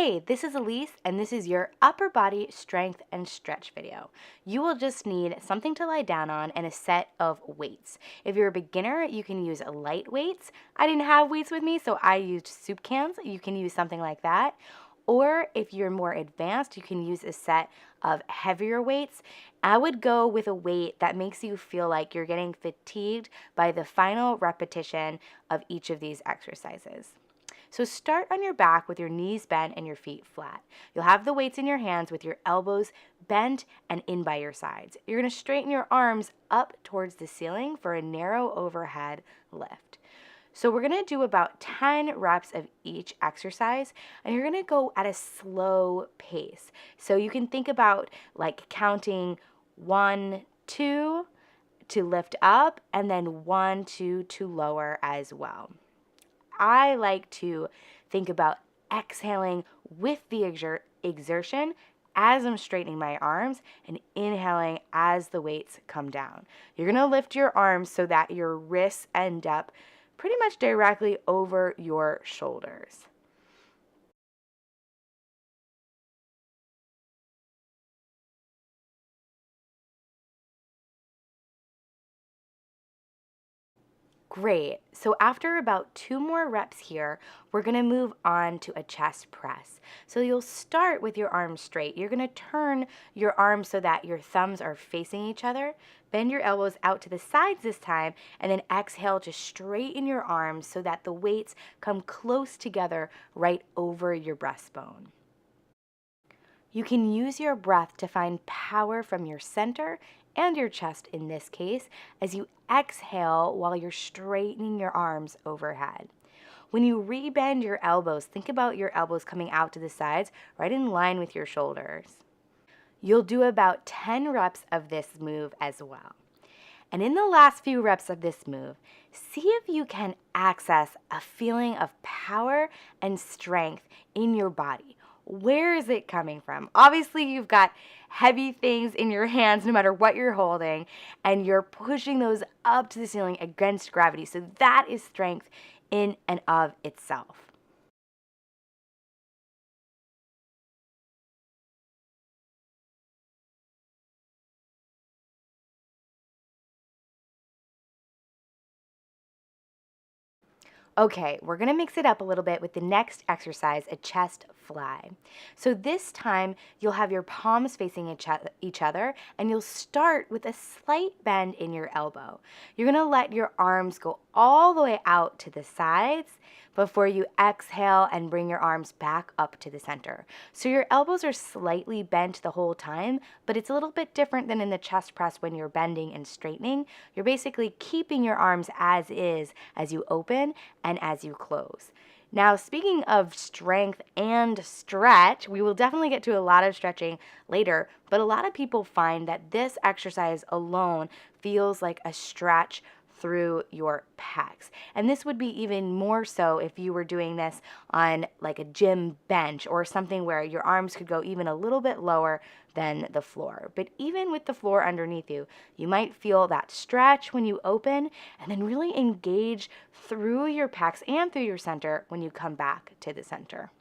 Hey, this is Elyse, and this is your upper body strength and stretch video. You will just need something to lie down on and a set of weights. If you're a beginner, you can use light weights. I didn't have weights with me, so I used soup cans. You can use something like that. Or if you're more advanced, you can use a set of heavier weights. I would go with a weight that makes you feel like you're getting fatigued by the final repetition of each of these exercises. So start on your back with your knees bent and your feet flat. You'll have the weights in your hands with your elbows bent and in by your sides. You're going to straighten your arms up towards the ceiling for a narrow overhead lift. So we're going to do about 10 reps of each exercise, and you're going to go at a slow pace. So you can think about like counting 1, 2 to lift up, and then 1, 2 to lower as well. I like to think about exhaling with the exertion as I'm straightening my arms and inhaling as the weights come down. You're going to lift your arms so that your wrists end up pretty much directly over your shoulders. Great. So after about 2 more reps here, we're going to move on to a chest press. So you'll start with your arms straight. You're going to turn your arms so that your thumbs are facing each other. Bend your elbows out to the sides this time, and then exhale to straighten your arms so that the weights come close together right over your breastbone. You can use your breath to find power from your center and your chest in this case as you exhale while you're straightening your arms overhead. When you rebend your elbows, think about your elbows coming out to the sides right in line with your shoulders. You'll do about 10 reps of this move as well. And in the last few reps of this move, see if you can access a feeling of power and strength in your body. Where is it coming from? Obviously, you've got heavy things in your hands no matter what you're holding, and you're pushing those up to the ceiling against gravity. So that is strength in and of itself. Okay, we're gonna mix it up a little bit with the next exercise, a chest fly. So this time, you'll have your palms facing each other, and you'll start with a slight bend in your elbow. You're gonna let your arms go all the way out to the sides before you exhale and bring your arms back up to the center. So your elbows are slightly bent the whole time, but it's a little bit different than in the chest press when you're bending and straightening. You're basically keeping your arms as is as you open and as you close. Now, speaking of strength and stretch, we will definitely get to a lot of stretching later, but a lot of people find that this exercise alone feels like a stretch through your pecs. And this would be even more so if you were doing this on like a gym bench or something where your arms could go even a little bit lower than the floor. But even with the floor underneath you, you might feel that stretch when you open and then really engage through your pecs and through your center when you come back to the center.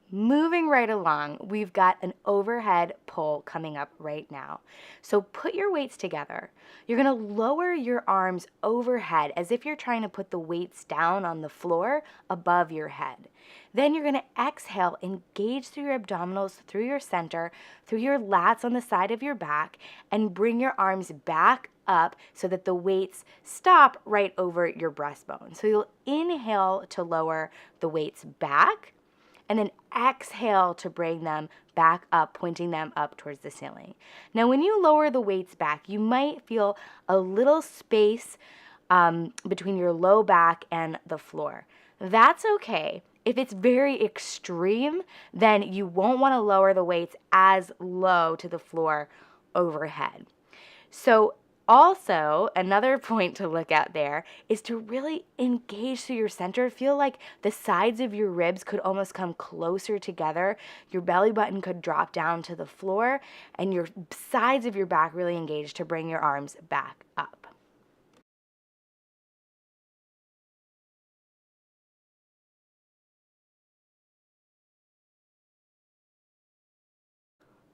Moving right along, we've got an overhead pull coming up right now. So put your weights together. You're going to lower your arms overhead as if you're trying to put the weights down on the floor above your head. Then you're going to exhale, engage through your abdominals, through your center, through your lats on the side of your back, and bring your arms back up so that the weights stop right over your breastbone. So you'll inhale to lower the weights back, and then exhale to bring them back up, pointing them up towards the ceiling. Now, when you lower the weights back, you might feel a little space between your low back and the floor. That's okay. If it's very extreme, then you won't want to lower the weights as low to the floor overhead. So also, another point to look at there is to really engage through your center. Feel like the sides of your ribs could almost come closer together. Your belly button could drop down to the floor, and your sides of your back really engage to bring your arms back up.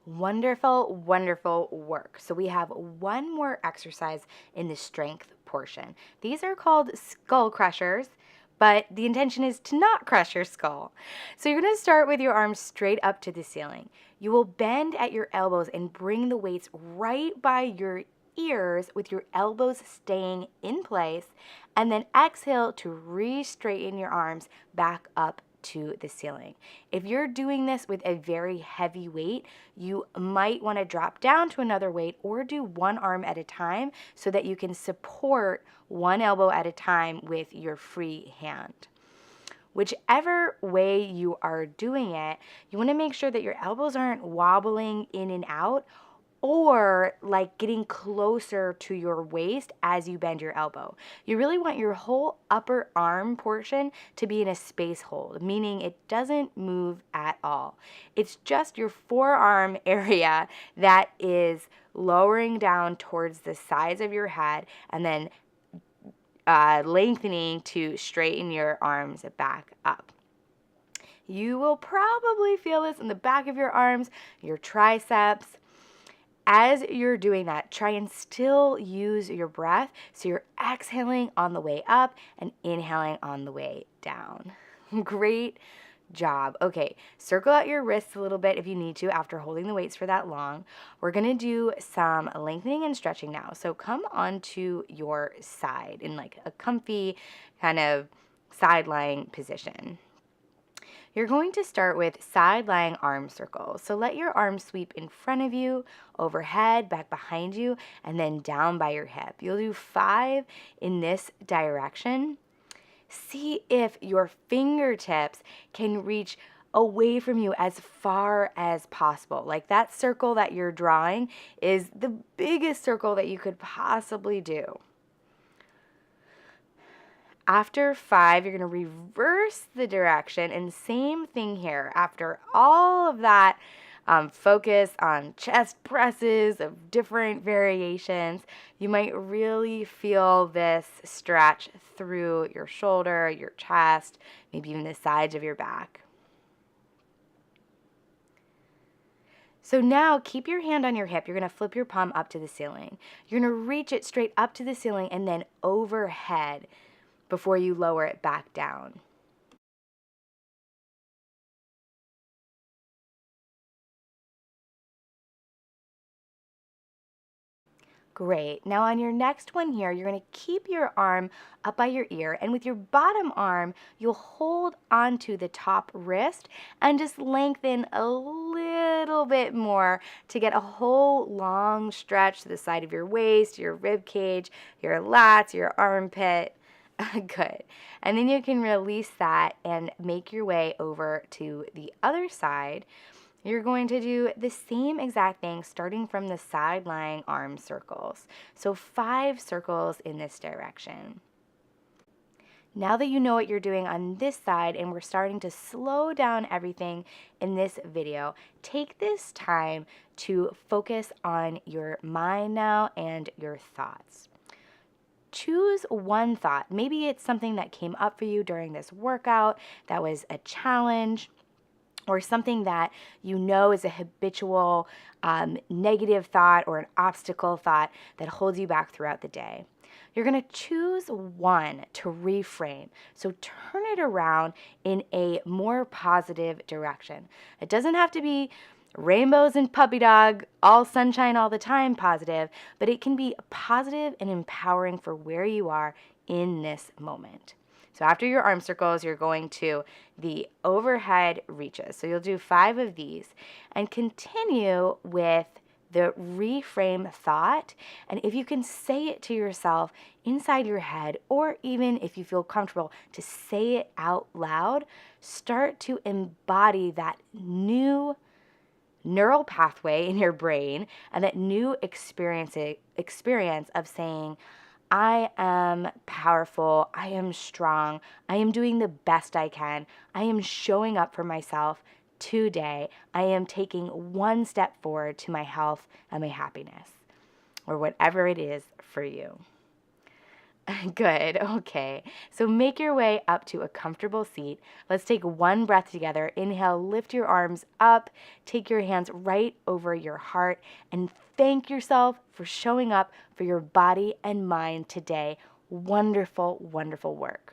Wonderful, wonderful work. So we have one more exercise in the strength portion. These are called skull crushers, but the intention is to not crush your skull. So you're going to start with your arms straight up to the ceiling. You will bend at your elbows and bring the weights right by your ears with your elbows staying in place, and then exhale to re-straighten your arms back up to the ceiling. If you're doing this with a very heavy weight, you might want to drop down to another weight or do one arm at a time so that you can support one elbow at a time with your free hand. Whichever way you are doing it, you want to make sure that your elbows aren't wobbling in and out or like getting closer to your waist as you bend your elbow. You really want your whole upper arm portion to be in a space hold, meaning it doesn't move at all. It's just your forearm area that is lowering down towards the sides of your head and then lengthening to straighten your arms back up. You will probably feel this in the back of your arms, your triceps. As you're doing that, try and still use your breath so you're exhaling on the way up and inhaling on the way down. Great job. Okay, circle out your wrists a little bit if you need to after holding the weights for that long. We're going to do some lengthening and stretching now. So come onto your side in like a comfy kind of side lying position. You're going to start with side lying arm circles. So let your arms sweep in front of you, overhead, back behind you, and then down by your hip. You'll do 5 in this direction. See if your fingertips can reach away from you as far as possible. Like that circle that you're drawing is the biggest circle that you could possibly do. After 5, you're going to reverse the direction, and same thing here. After all of that focus on chest presses of different variations, you might really feel this stretch through your shoulder, your chest, maybe even the sides of your back. So now keep your hand on your hip. You're going to flip your palm up to the ceiling. You're going to reach it straight up to the ceiling and then overhead before you lower it back down. Great. Now on your next one here, you're going to keep your arm up by your ear, and with your bottom arm, you'll hold onto the top wrist and just lengthen a little bit more to get a whole long stretch to the side of your waist, your rib cage, your lats, your armpit. Good. And then you can release that and make your way over to the other side. You're going to do the same exact thing starting from the side lying arm circles. So 5 circles in this direction. Now that you know what you're doing on this side and we're starting to slow down everything in this video, take this time to focus on your mind now and your thoughts. Choose one thought. Maybe it's something that came up for you during this workout that was a challenge, or something that you know is a habitual negative thought or an obstacle thought that holds you back throughout the day. You're going to choose one to reframe. So turn it around in a more positive direction. It doesn't have to be rainbows and puppy dog, all sunshine all the time positive, but it can be positive and empowering for where you are in this moment. So after your arm circles, you're going to the overhead reaches. So you'll do 5 of these and continue with the reframe thought. And if you can say it to yourself inside your head, or even if you feel comfortable to say it out loud, start to embody that new neural pathway in your brain and that new experience of saying, I am powerful, I am strong, I am doing the best I can, I am showing up for myself today, I am taking one step forward to my health and my happiness, or whatever it is for you. Good. Okay. So make your way up to a comfortable seat. Let's take one breath together. Inhale, lift your arms up, take your hands right over your heart, and thank yourself for showing up for your body and mind today. Wonderful, wonderful work.